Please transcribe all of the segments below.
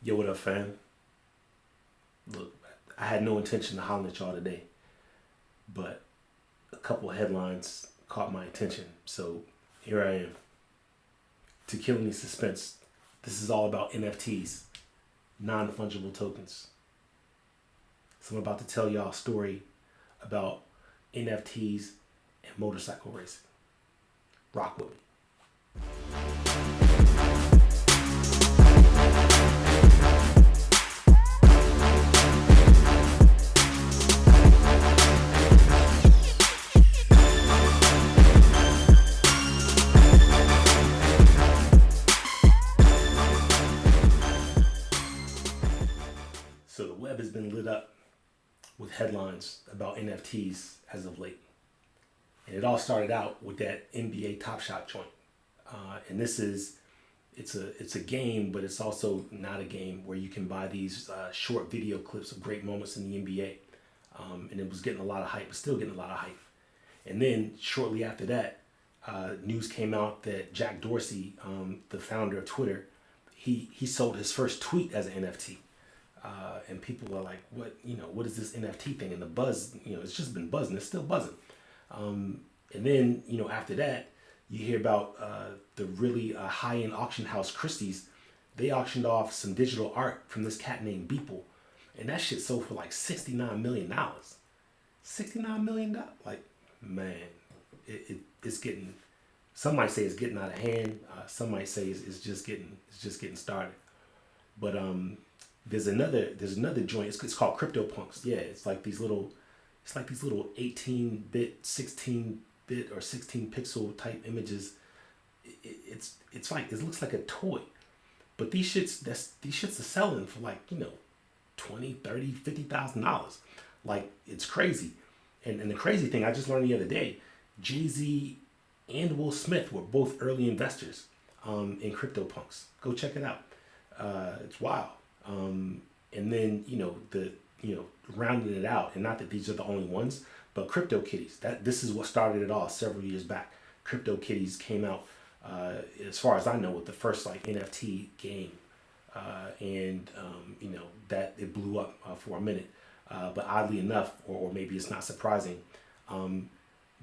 Yo, what up, fam? Look, I had no intention of hollering at y'all today, but a couple of headlines caught my attention. So here I am. To kill any suspense, this is all about NFTs, non-fungible tokens. So I'm about to tell y'all a story about NFTs and motorcycle racing. Rock with me. So the web has been lit up with headlines about NFTs as of late. And it all started out with that NBA Top Shot joint. And it's a game, but it's also not a game, where you can buy these short video clips of great moments in the NBA. And it was getting a lot of hype, it's still getting a lot of hype. And then shortly after that, news came out that Jack Dorsey, the founder of Twitter, he sold his first tweet as an NFT. And people are like, what is this NFT thing? And the buzz, it's just been buzzing. It's still buzzing. And then, after that, you hear about the really high-end auction house Christie's. They auctioned off some digital art from this cat named Beeple. And that shit sold for like $69 million. $69 million? Like, man, it's getting, some might say it's getting out of hand. Some might say it's just getting started. But there's another joint. It's called CryptoPunks. Yeah, it's like these little 18-bit, 16-bit, or 16 pixel type images. It's like, it looks like a toy, but these shits are selling for like, $20, $30, $50,000. Like, it's crazy. And the crazy thing, I just learned the other day, Jay-Z and Will Smith were both early investors in CryptoPunks. Go check it out. It's wild. And then, rounding it out, and not that these are the only ones, but CryptoKitties, this is what started it all several years back. CryptoKitties came out, as far as I know, with the first like NFT game. And that it blew up for a minute. But oddly enough, or maybe it's not surprising,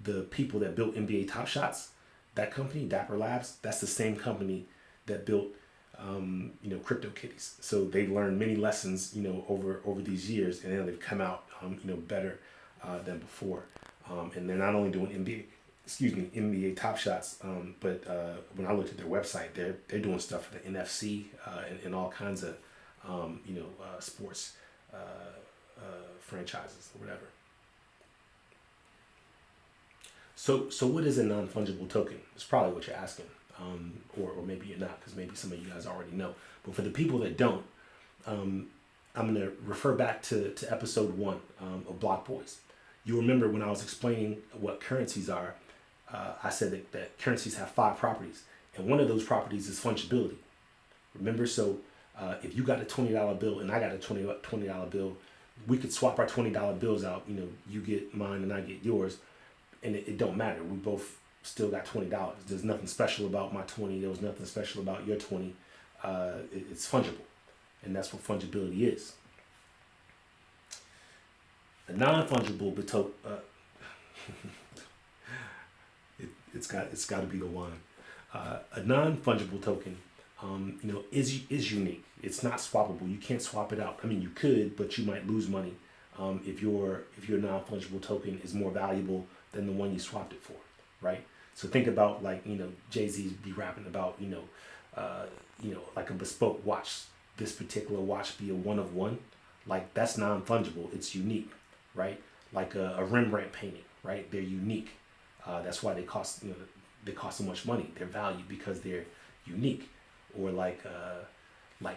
the people that built NBA Top Shots, that company, Dapper Labs, that's the same company that built CryptoKitties. So they've learned many lessons, over these years, and then they've come out, better than before. And they're not only doing NBA Top Shots, but when I looked at their website, they're doing stuff for the NFC and all kinds of, sports franchises or whatever. So what is a non-fungible token? It's probably what you're asking. Or maybe you're not, because maybe some of you guys already know. But for the people that don't, I'm going to refer back to episode 1 of Block Boys. You remember when I was explaining what currencies are, I said that currencies have 5 properties, and one of those properties is fungibility. Remember, so if you got a $20 bill and I got a $20 bill, we could swap our $20 bills out. You get mine and I get yours, and it don't matter. We both still got $20. There's nothing special about my 20. There was nothing special about your 20. It's fungible, and that's what fungibility is. A non-fungible token. It's got to be the one. A non-fungible token, is unique. It's not swappable. You can't swap it out. I mean, you could, but you might lose money if your non-fungible token is more valuable than the one you swapped it for, right? So think about, like, Jay-Z be rapping about, like a bespoke watch. This particular watch be a one of one. Like, that's non-fungible. It's unique, right? Like a Rembrandt painting, right? They're unique. That's why they cost so much money. They're valued because they're unique. Or like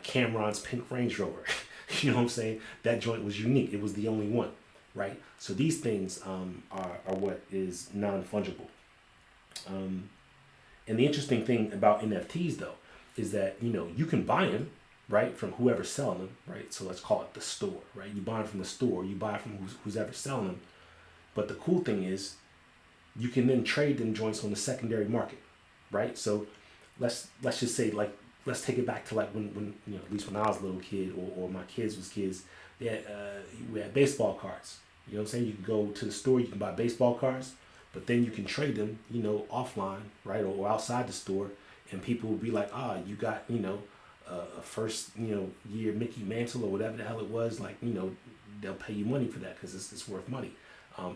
Cameron's pink Range Rover. You know what I'm saying? That joint was unique. It was the only one, right? So these things are what is non-fungible. And the interesting thing about NFTs, though, is that, you can buy them, right, from whoever's selling them, right? So let's call it the store, right? You buy them from the store, you buy from who's ever selling them. But the cool thing is, you can then trade them joints on the secondary market, right? So let's just say, like, let's take it back to like when at least when I was a little kid or my kids was kids, they had, we had baseball cards. You know what I'm saying? You can go to the store, you can buy baseball cards, but then you can trade them, offline, right, or outside the store, and people will be like, you got, a first, year Mickey Mantle or whatever the hell it was, like, they'll pay you money for that because it's worth money.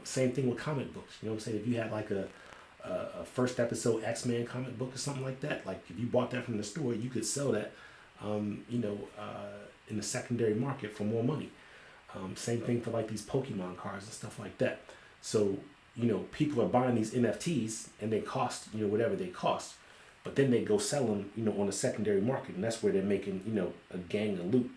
Same thing with comic books. You know what I'm saying? If you had like a first episode X-Men comic book or something like that, like if you bought that from the store, you could sell that, in the secondary market for more money. Same thing for like these Pokemon cards and stuff like that. So, people are buying these NFTs and they cost, whatever they cost. But then they go sell them, on the secondary market, and that's where they're making, a gang of loot.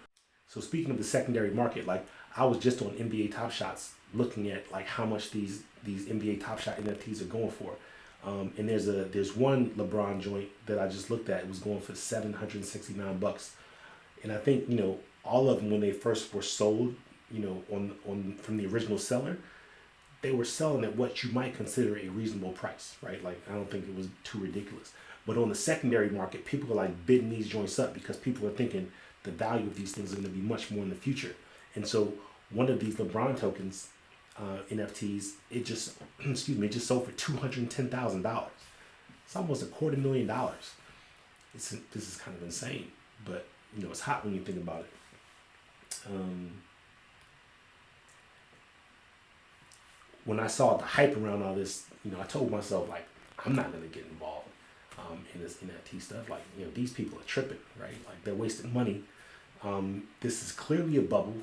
So speaking of the secondary market, like I was just on NBA Top Shots looking at like how much these NBA Top Shot NFTs are going for. And there's one LeBron joint that I just looked at. It was going for $769. And I think, all of them when they first were sold, on from the original seller, they were selling at what you might consider a reasonable price, right? Like I don't think it was too ridiculous. But on the secondary market, people are like bidding these joints up because people are thinking the value of these things is going to be much more in the future. And so one of these LeBron tokens, NFTs, it just it just sold for $210,000. It's almost $250,000. This is kind of insane, but it's hot when you think about it. When I saw the hype around all this, I told myself like I'm not gonna get involved in this NFT stuff. Like these people are tripping, right? Like they're wasting money. This is clearly a bubble.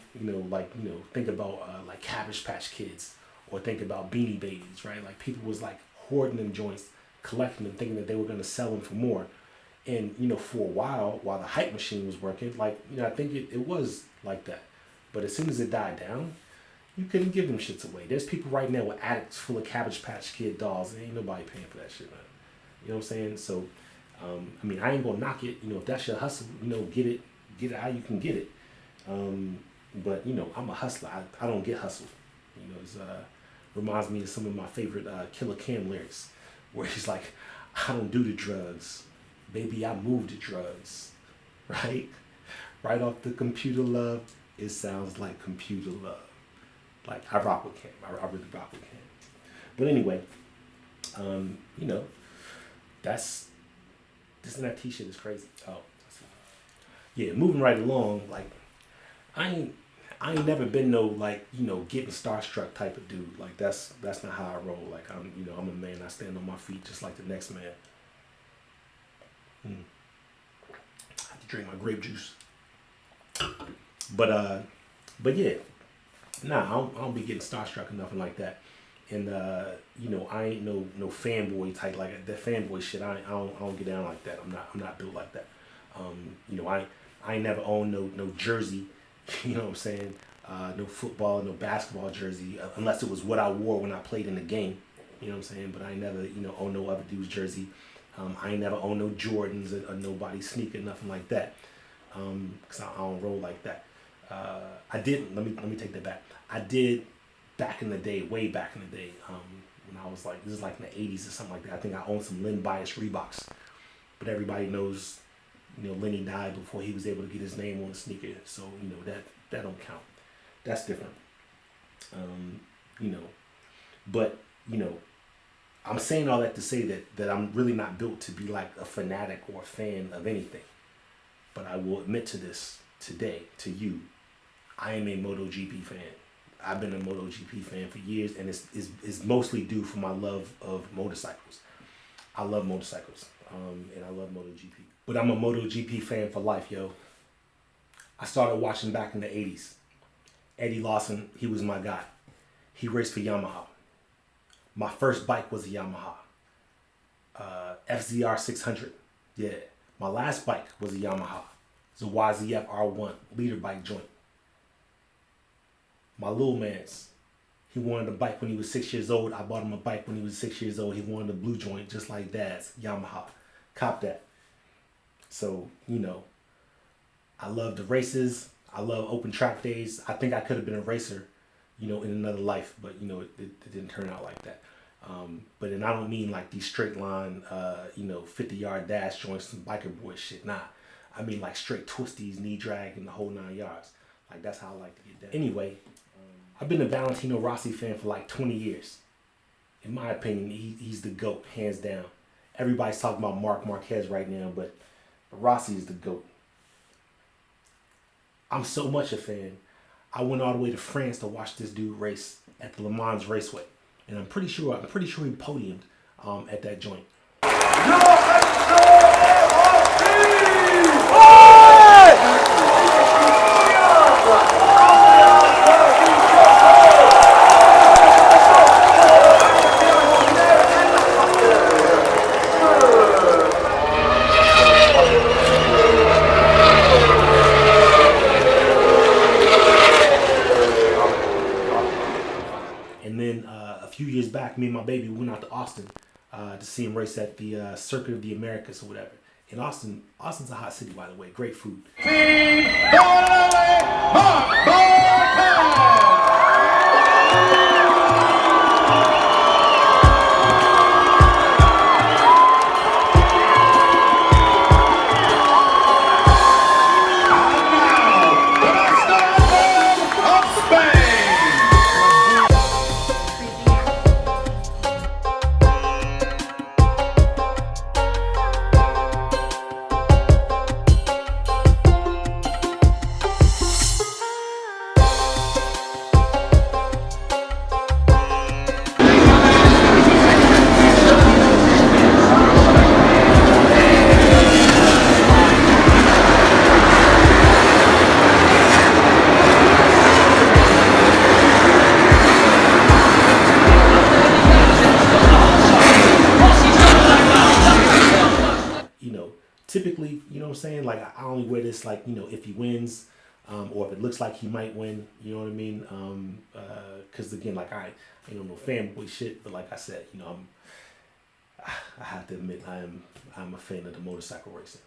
Think about like Cabbage Patch Kids, or think about Beanie Babies, right? Like people was like hoarding them joints, collecting them, thinking that they were gonna sell them for more. And for a while the hype machine was working, like I think it was like that. But as soon as it died down, you couldn't give them shits away. There's people right now with attics full of Cabbage Patch Kid dolls. Ain't nobody paying for that shit, man. You know what I'm saying? So, I ain't gonna knock it. If that's your hustle, get it how you can get it. But I'm a hustler. I don't get hustled. It reminds me of some of my favorite Killer Cam lyrics, where he's like, "I don't do the drugs, baby, I move the drugs," right? Right off the computer love, it sounds like computer love. Like I rock with Cam. I really rock with Cam. But anyway, that's this NFT shit is crazy. Oh, yeah. Moving right along, like I ain't never been no like getting starstruck type of dude. Like that's not how I roll. Like I'm a man. I stand on my feet just like the next man. I have to drink my grape juice. But yeah. Nah, I don't be getting starstruck or nothing like that. And I ain't no fanboy type like that fanboy shit. I don't get down like that. I'm not built like that. I ain't never owned no jersey. You know what I'm saying? No football, no basketball jersey, unless it was what I wore when I played in the game. You know what I'm saying? But I ain't never own no other dude's jersey. I ain't never owned no Jordans or nobody sneaker, nothing like that. Cause I don't roll like that. I did. Let me take that back. I did back in the day, way back in the day, when I was like, this is like in the 80s or something like that. I think I owned some Lynn Bias Reeboks, but everybody knows, Lenny died before he was able to get his name on the sneaker, so that don't count. That's different. But I'm saying all that to say that I'm really not built to be like a fanatic or a fan of anything. But I will admit to this today, to you, I am a MotoGP fan. I've been a MotoGP fan for years, and it's mostly due for my love of motorcycles. I love motorcycles, and I love MotoGP. But I'm a MotoGP fan for life, yo. I started watching back in the 80s. Eddie Lawson, he was my guy. He raced for Yamaha. My first bike was a Yamaha. FZR 600. Yeah. My last bike was a Yamaha. It's a YZF R1 leader bike joint. My little man's, he wanted a bike when he was 6 years old. I bought him a bike when he was 6 years old. He wanted a blue joint just like Dad's, Yamaha. Cop that. So, I love the races. I love open track days. I think I could have been a racer, in another life, but it didn't turn out like that. But then I don't mean like these straight line, 50-yard dash joints and biker boy shit. Nah, I mean, like straight twisties, knee drag, and the whole 9 yards. Like, that's how I like to get down. Anyway, I've been a Valentino Rossi fan for like 20 years. In my opinion, he's the GOAT, hands down. Everybody's talking about Marc Marquez right now, but Rossi is the GOAT. I'm so much a fan. I went all the way to France to watch this dude race at the Le Mans Raceway, and I'm pretty sure he podiumed at that joint. And then a few years back, me and my baby went out to Austin to see him race at the Circuit of the Americas or whatever. And Austin's a hot city, by the way. Great food. Typically, you know what I'm saying? Like, I only wear this, like, if he wins, or if it looks like he might win, you know what I mean? Because, again, like, I ain't no fanboy shit, but like I said, I have to admit, I'm a fan of the motorcycle racing.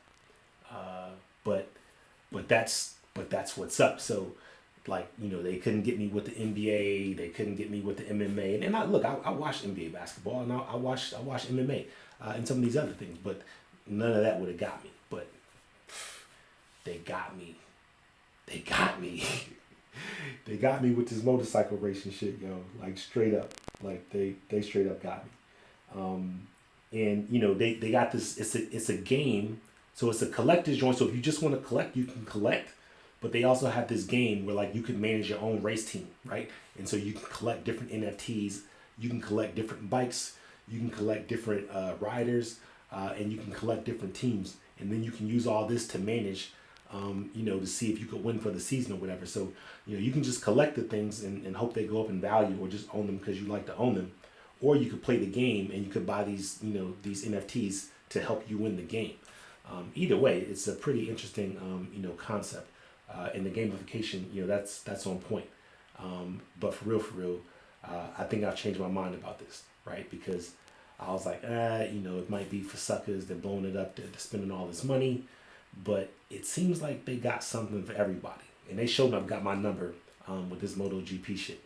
But that's what's up. So, like, they couldn't get me with the NBA, they couldn't get me with the MMA, and I watch NBA basketball, and I watch MMA and some of these other things, but none of that would have got me. But they got me. They got me. They got me with this motorcycle racing shit, yo. Like, straight up. Like, they straight up got me. And they got this. It's a game, so it's a collector's joint. So if you just want to collect, you can collect. But they also have this game where, like, you can manage your own race team, right? And so you can collect different NFTs. You can collect different bikes. You can collect different riders. And you can collect different teams, and then you can use all this to manage, to see if you could win for the season or whatever. So, you can just collect the things and hope they go up in value, or just own them because you like to own them, or you could play the game and you could buy these NFTs to help you win the game. Either way, it's a pretty interesting, concept, and the gamification, that's on point. But for real, I think I've changed my mind about this, right? Because I was like, it might be for suckers. They're blowing it up. They're spending all this money. But it seems like they got something for everybody. And they showed up, got my number with this MotoGP shit.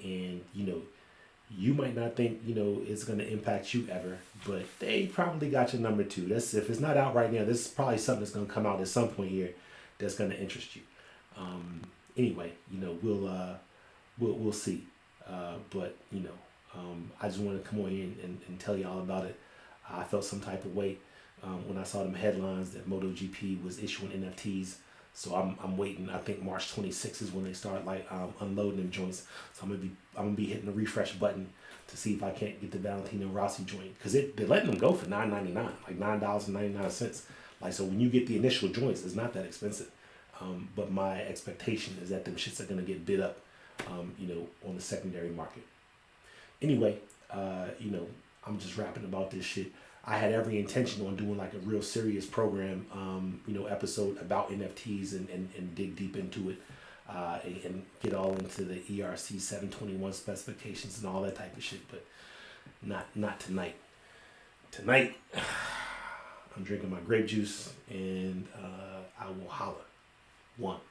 And, you might not think, it's going to impact you ever. But they probably got your number too. If it's not out right now, this is probably something that's going to come out at some point here that's going to interest you. Anyway, we'll see. But, I just wanted to come on here and tell you all about it. I felt some type of way when I saw them headlines that MotoGP was issuing NFTs. So I'm waiting. I think March 26th is when they start unloading them joints. So I'm gonna be hitting the refresh button to see if I can't get the Valentino Rossi joint, because they're letting them go for $9.99, like $9.99. Like, so when you get the initial joints, it's not that expensive. But my expectation is that them shits are gonna get bid up, on the secondary market. Anyway, I'm just rapping about this shit. I had every intention on doing like a real serious program, episode about NFTs and dig deep into it, and get all into the ERC 721 specifications and all that type of shit, but not tonight. Tonight, I'm drinking my grape juice, and I will holler. One.